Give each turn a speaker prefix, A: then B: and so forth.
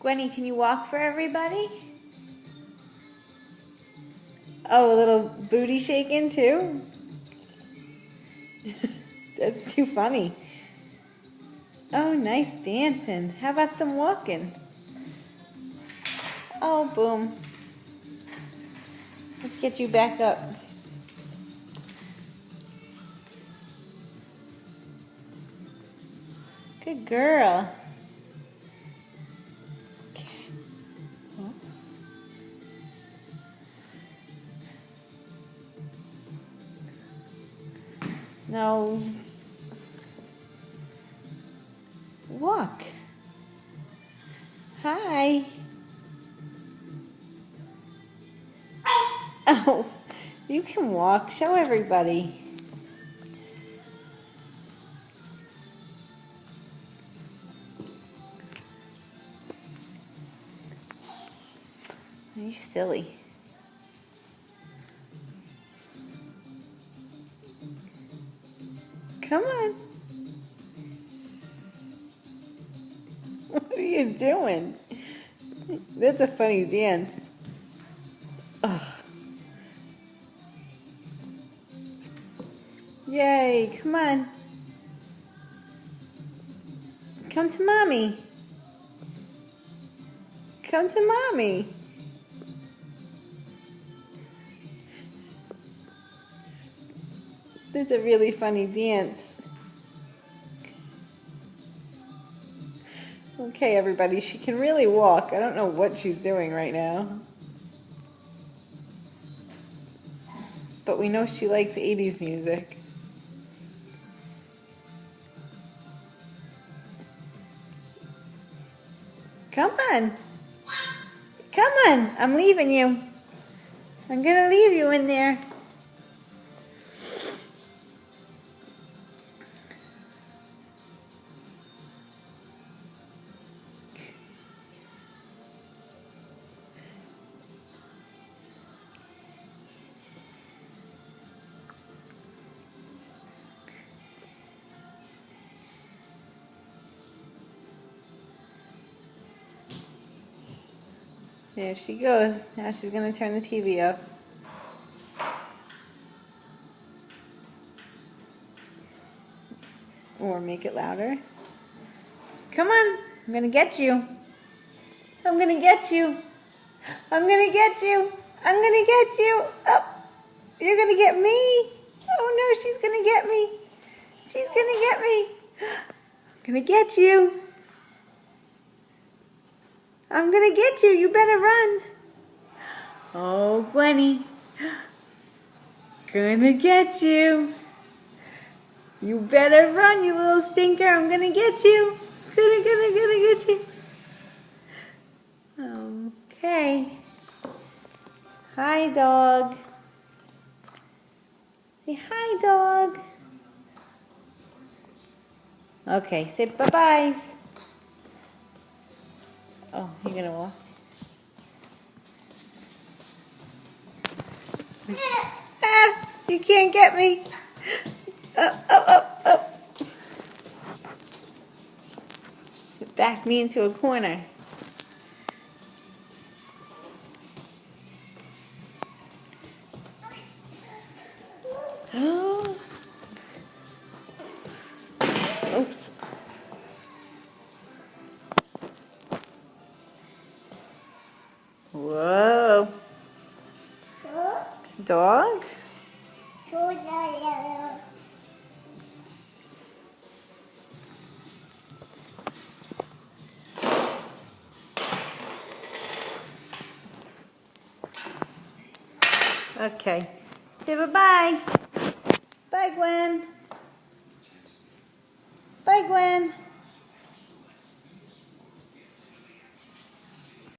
A: Gwenny, can you walk for everybody? Oh, a little booty shaking too? That's too funny. Oh, nice dancing. How about some walking? Oh, boom. Let's get you back up. Good girl. Okay. Oh. No. Walk. Hi. Oh, you can walk. Show everybody. You're silly. Come on. What are you doing? That's a funny dance. Ugh. Yay, come on. Come to mommy. Come to mommy. That's a really funny dance. Okay, everybody, she can really walk. I don't know what she's doing right now. But we know she likes 80s music. Come on. Come on. I'm leaving you. I'm gonna leave you in there. There she goes. Now she's going to turn the TV up. Or make it louder. Come on. I'm going to get you. I'm going to get you. I'm going to get you. I'm going to get you. Oh, you're going to get me. Oh no, she's going to get me. She's going to get me. I'm going to get you. I'm gonna get you. You better run. Oh, Gwenny. Gonna get you. You better run, you little stinker. I'm gonna get you. Gonna get you. Okay. Hi, dog. Say hi, dog. Okay, say bye-byes. Oh, you're gonna walk? Ah, you can't get me. Up. You backed me into a corner. Oops. Whoa. Dog? Okay. Say bye-bye. Bye, Gwen. Bye, Gwen.